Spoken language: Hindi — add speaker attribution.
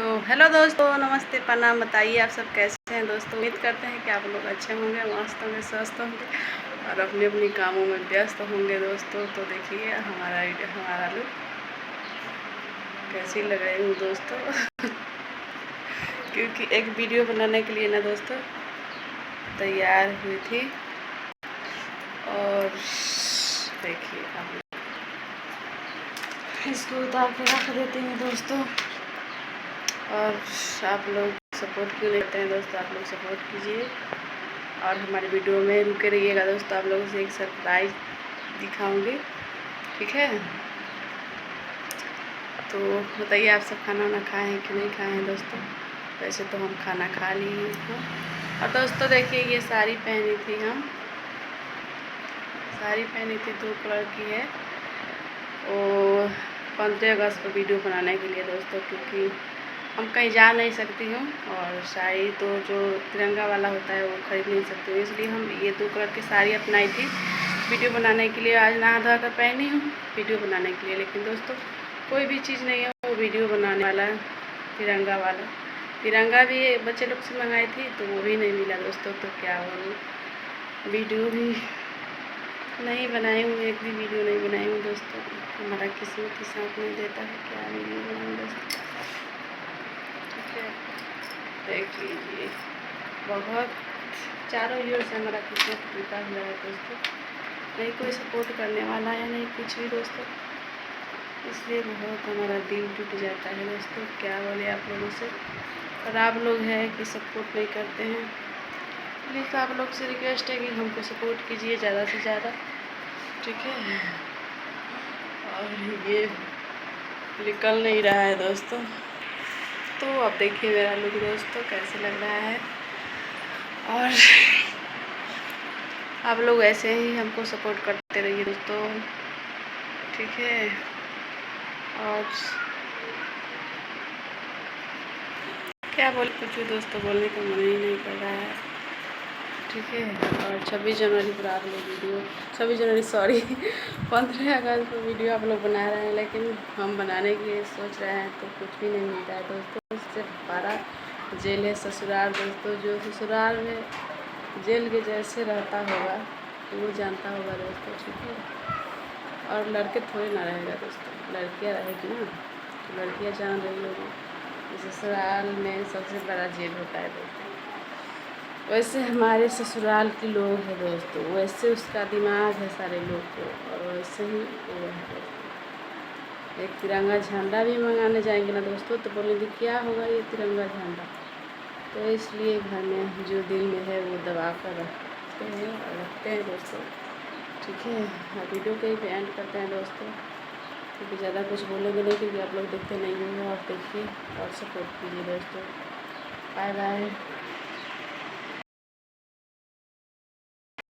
Speaker 1: तो हेलो दोस्तों, नमस्ते, प्रणाम। बताइए आप सब कैसे हैं दोस्तों। उम्मीद करते हैं कि आप लोग अच्छे होंगे, मस्त होंगे, स्वस्थ होंगे और अपने अपने कामों में व्यस्त होंगे दोस्तों। तो देखिए हमारा लुक कैसी लग रही हूँ दोस्तों क्योंकि एक वीडियो बनाने के लिए ना दोस्तों तैयार हुई थी। और देखिए आप इसको उतार के रख देती हूँ दोस्तों। और आप लोग सपोर्ट क्यों नहीं करते हैं दोस्तों, आप लोग सपोर्ट कीजिए और हमारे वीडियो में रुके रहिएगा दोस्तों। आप लोगों से एक सरप्राइज दिखाऊंगी, ठीक है। तो बताइए आप सब खाना वाना खाए हैं कि नहीं खाए हैं दोस्तों। वैसे तो हम खाना खा लिए हैं। और दोस्तों देखिए ये साड़ी पहनी थी, हम साड़ी पहनी थी 2 कलर की है। और 15 अगस्त को वीडियो बनाने के लिए दोस्तों, क्योंकि हम कहीं जा नहीं सकती हूँ और साड़ी तो जो तिरंगा वाला होता है वो खरीद नहीं सकती हूँ, इसलिए हम ये 2 कलर की साड़ी अपनाई थी वीडियो बनाने के लिए। आज नहा धो कर पहनी हूँ वीडियो बनाने के लिए, लेकिन दोस्तों कोई भी चीज़ नहीं है वो वीडियो बनाने वाला। तिरंगा वाला तिरंगा भी बच्चे लोग से मंगाई थी तो वो भी नहीं मिला दोस्तों। तो क्या बोलूँ, वीडियो भी नहीं बनाई हूँ, एक भी वीडियो नहीं बनाई हूँ दोस्तों। हमारा किस्मत ही साथ नहीं देता है, क्या वीडियो बनाऊँ दोस्तों। देख लीजिए बहुत चारों ओर से हमारा किस्मत टूटा हुआ है दोस्तों। नहीं कोई सपोर्ट करने वाला है, नहीं कुछ भी दोस्तों, इसलिए बहुत हमारा दिल टूट जाता है दोस्तों। क्या बोले आप लोगों से। और आप लोग हैं कि सपोर्ट नहीं करते हैं, प्लीज़ आप लोग से रिक्वेस्ट है कि हमको सपोर्ट कीजिए ज़्यादा से ज़्यादा, ठीक है। और ये निकल नहीं रहा है दोस्तों। तो अब देखिए मेरा लुक दोस्तों कैसे लग रहा है। और आप लोग ऐसे ही हमको सपोर्ट करते रहिए दोस्तों, ठीक है। और क्या बोले, कुछ दोस्तों बोलने का मन ही नहीं कर रहा है, ठीक है। और 26 जनवरी पर आप लोग वीडियो 26 जनवरी सॉरी 15 अगस्त पर वीडियो आप लोग बना रहे हैं, लेकिन हम बनाने के लिए सोच रहे हैं तो कुछ भी नहीं मिलता है दोस्तों। इससे बड़ा जेल है ससुराल दोस्तों। जो ससुराल में जेल के जैसे रहता होगा वो जानता होगा दोस्तों, ठीक है। और लड़के थोड़े ना रहेगा दोस्तों, लड़कियां रहेगी ना। तो लड़कियां जान रही होगी ससुराल में सबसे बड़ा जेल होता है दोस्तों। वैसे हमारे ससुराल के लोग हैं दोस्तों, वैसे उसका दिमाग है सारे लोग को, और वैसे ही वो है दोस्तों। एक तिरंगा झंडा भी मंगाने जाएंगे ना दोस्तों तो बोलेंगे क्या होगा ये तिरंगा झंडा। तो इसलिए घर में जो दिल में है वो दबा कर रखते हैं दोस्तों, ठीक है। वीडियो के ही एंड करते हैं दोस्तों, क्योंकि ज़्यादा कुछ बोलेंगे नहीं, क्योंकि आप लोग देखते नहीं होंगे। और देखिए और सपोर्ट कीजिए दोस्तों। Bye bye.